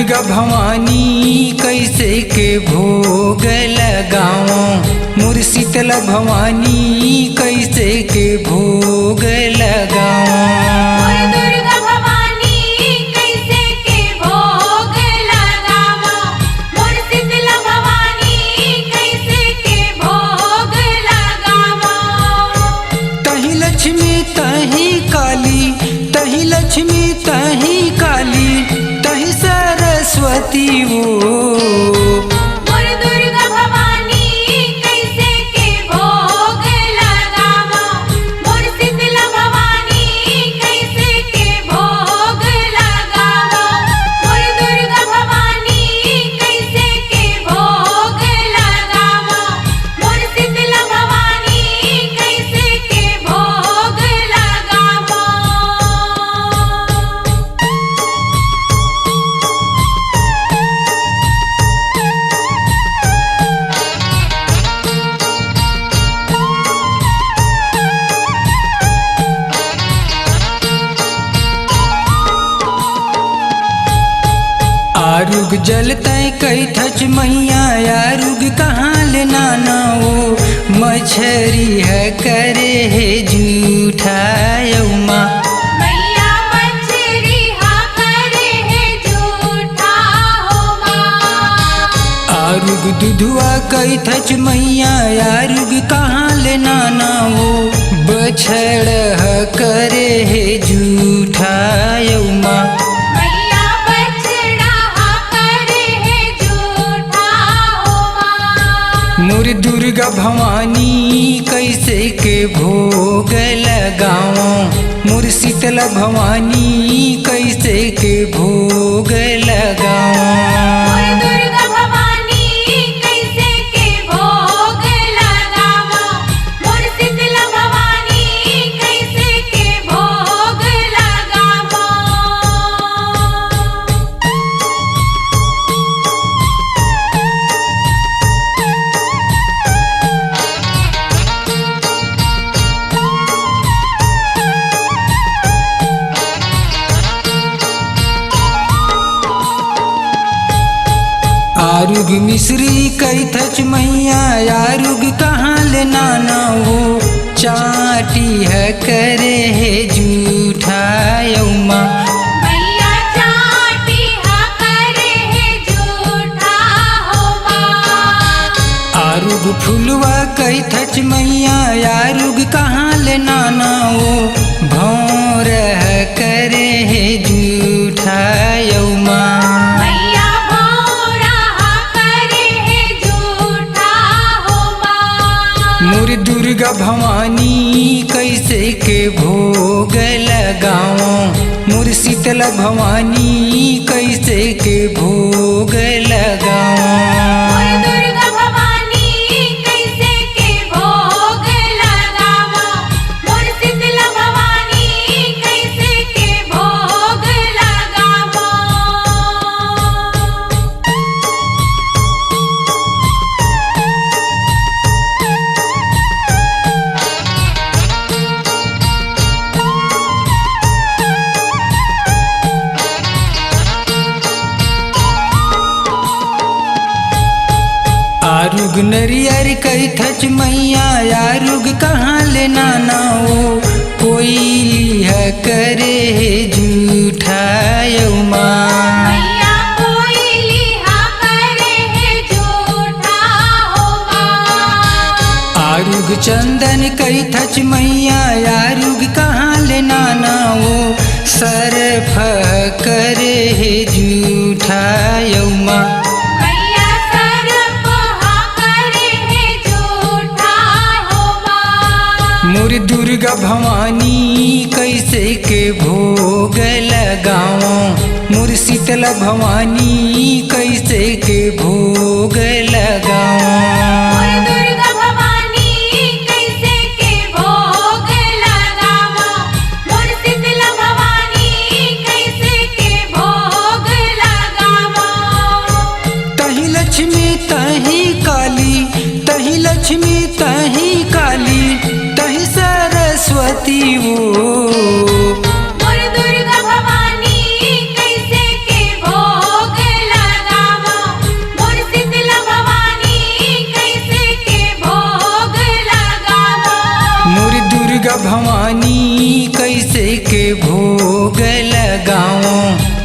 दुर्गा भवानी कैसे के भोग लगाओ, मोर शीतला भवानी कैसे के भोग लगाओ। दुर्गा भवानी कैसे के भोग लगावो, मोर शीतला भवानी कैसे के भोग लगावो। तही लक्ष्मी तही काली, तही लक्ष्मी तही काली, तही सरस्वती वो। मोर दुर्गा भवानी कैसे के भोग लगावो, मोर शीतला भवानी कैसे के भोग लगावो। मोर दुर्गा भवानी कैसे के भोग लगावो, मोर शीतला भवानी कैसे के भोग लगावो। आरुग जलतै कई थच मैया, आरुग कहाँ ले नाना वो। मछरी है करे है जूठा यौमा, मैया मछरी हा करे है झूठा हो माँ। आरुग दुधुआ कई थच मैया, आरुग कहाँ ले नाना वो। बछड़ है करे है जूठा यौमा, मैया बछड़ा हा करे है झूठा हो माँ। मोर दुर्गा भवानी कैसे के भोग लगाओ, मोर शीतला भवानी कैसे के भोग लगाओ। मोर दुर्गा भवानी कैसे के भोग लगावो, मोर शीतला भवानी कैसे के भोग लगावो। आरुग मिश्री कई थच मैया, आरुग कहाँ ले नाना वो। चाटी है करे है जूठा यौमा, मैया चाटी हा करे है झूठा हो माँ। आरुग फुलवा कई थच मैया, आरुग कहाँ ले नाना वो। भौर है करे है जूठा यौमा, मैया भौरा हा करे है झूठा हो माँ। मोर दुर्गा भवानी कैसे के भोग लगाओ, मोर शीतला भवानी कैसे के भोग लगाओ। मोर दुर्गा भवानी कैसे के भोग लगावो, मोर शीतला भवानी कैसे के भोग लगावो। आरुग नरियर कई थच मैया, आरुग कहाँ ले नाना वो। कोयली है करे है जूठा यौमा, मैया कोयली हा करे है झूठा हो माँ। आरुग चंदन कई थच मैया, आरुग कहाँ ले नाना वो। सरफ करे है जूठा यौमा, मैया सरप हा करे है झूठा हो माँ। मोर दुर्गा भवानी कैसे के भोग लगाओ, मोर शीतला भवानी कैसे के भोग लगाओ। मोर दुर्गा भवानी कैसे के भोग लगावो, मोर शीतला भवानी कैसे के भोग लगावो। तही लक्ष्मी तही काली, तही लक्ष्मी तही काली, तही सरस्वती वो। मोर दुर्गा भवानी कैसे के भोग लगाओ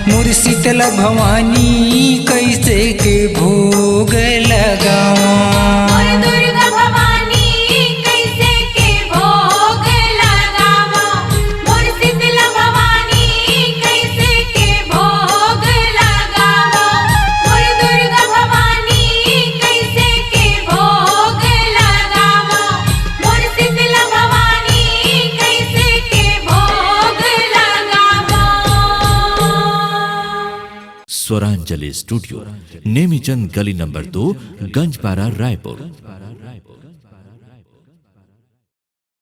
मोर शीतला भवानी कैसे के भोग लगाओ। मोर दुर्गा भवानी कैसे के भोग लगावो, मोर शीतला भवानी कैसे के भोग लगावो, मोर दुर्गा भवानी कैसे के भोग लगावो, मोर शीतला भवानी कैसे के भोग लगावो। स्वरांजलि स्टूडियो, नेमीचंद गली नंबर 2, गंजपारा, रायपुर।